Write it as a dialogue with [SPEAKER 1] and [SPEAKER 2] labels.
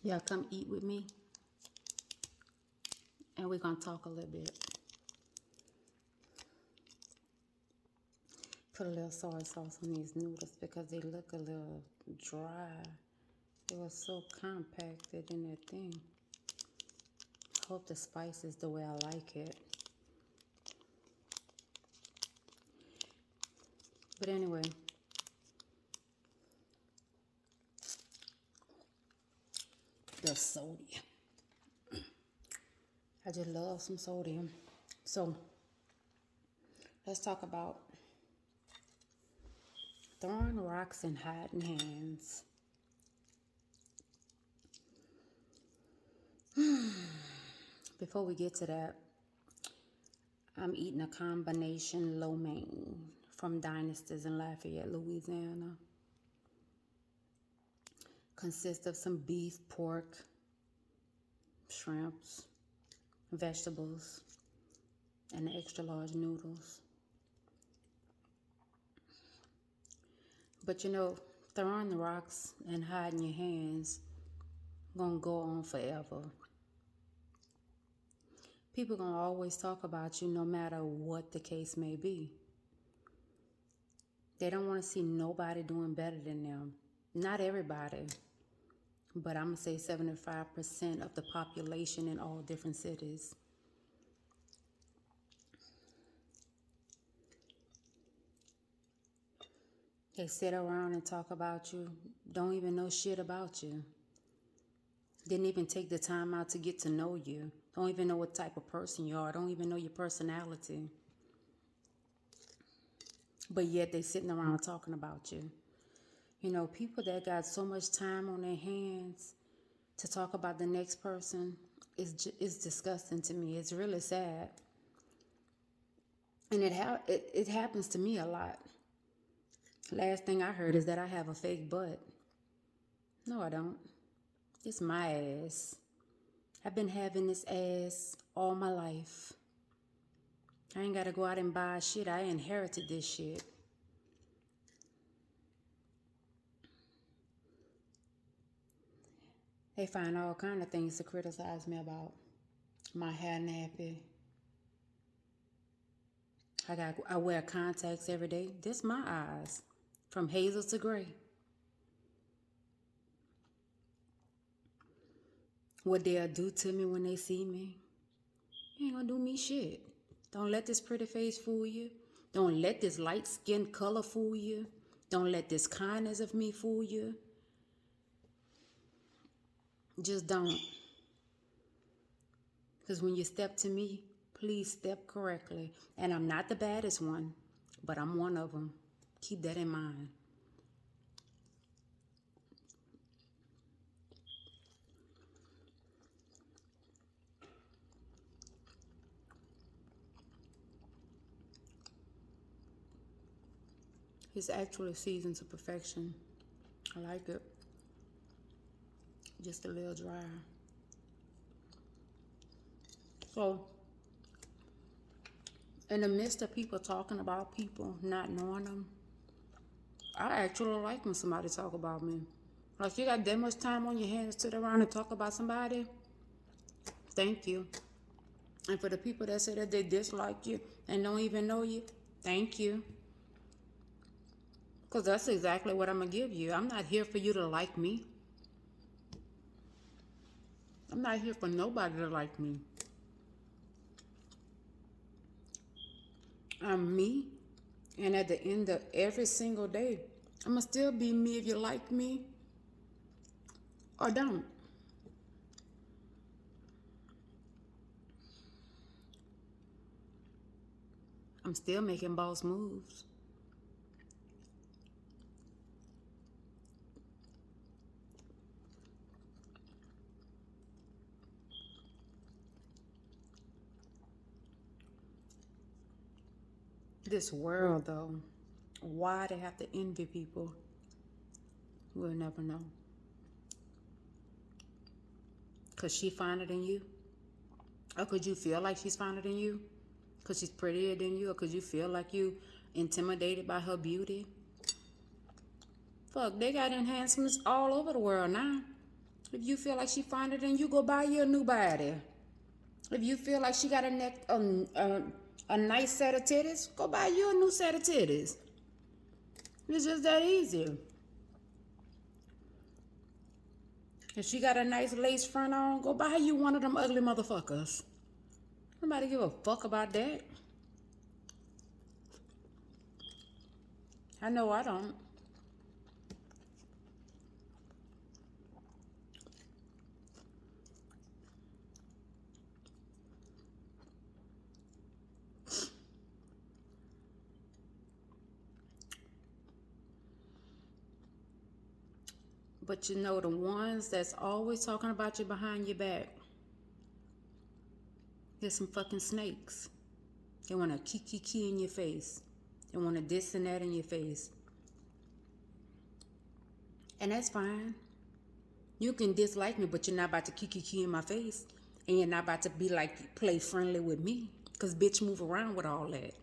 [SPEAKER 1] Y'all come eat with me, and we're gonna talk a little bit. Put a little soy sauce on these noodles because they look a little dry. It was so compacted in that thing. Hope the spice is the way I like it. But anyway, the sodium. I just love some sodium. So let's talk about throwing rocks and hiding hands. Before we get to that, I'm eating a combination lo mein from Dynasty's in Lafayette, Louisiana. Consists of some beef, pork, shrimps, vegetables, and extra large noodles. But you know, throwing the rocks and hiding your hands gonna go on forever. People gonna always talk about you no matter what the case may be. They don't want to see nobody doing better than them. Not everybody, but I'm gonna say 75% of the population in all different cities. They sit around and talk about you, don't even know shit about you. Didn't even take the time out to get to know you. Don't even know what type of person you are. Don't even know your personality. But yet they sitting around talking about you. You know, people that got so much time on their hands to talk about the next person is disgusting to me. It's really sad. And it happens to me a lot. Last thing I heard is that I have a fake butt. No, I don't. It's my ass. I've been having this ass all my life. I ain't gotta go out and buy shit. I inherited this shit. They find all kind of things to criticize me about. My hair nappy. I wear contacts every day. This my eyes. From hazel to gray. What they'll do to me when they see me, they ain't gonna do me shit. Don't let this pretty face fool you. Don't let this light skin color fool you. Don't let this kindness of me fool you. Just don't. Because when you step to me, please step correctly. And I'm not the baddest one, but I'm one of them. Keep that in mind. It's actually seasoned to perfection. I like it. Just a little dry. So, in the midst of people talking about people, not knowing them, I actually like when somebody talk about me. Like, you got that much time on your hands to sit around and talk about somebody? Thank you. And for the people that say that they dislike you and don't even know you, thank you. Because that's exactly what I'm going to give you. I'm not here for you to like me. I'm not here for nobody to like me. I'm me. And at the end of every single day, I'm going to still be me if you like me or don't. I'm still making boss moves. This world, though, why they have to envy people, we'll never know. Because she finer than you? Or could you feel like she's finer than you? Because she's prettier than you? Or could you feel like you intimidated by her beauty? Fuck, they got enhancements all over the world now. If you feel like she finer than you, go buy you a new body. If you feel like she got a nice set of titties, go buy you a new set of titties. It's just that easy. If she got a nice lace front on, go buy you one of them ugly motherfuckers. Nobody give a fuck about that. I know I don't. But you know, the ones that's always talking about you behind your back, they're some fucking snakes. They want to kiki in your face. They want to this and that in your face. And that's fine. You can dislike me, but you're not about to kiki in my face. And you're not about to be like, play friendly with me. Because bitch, move around with all that.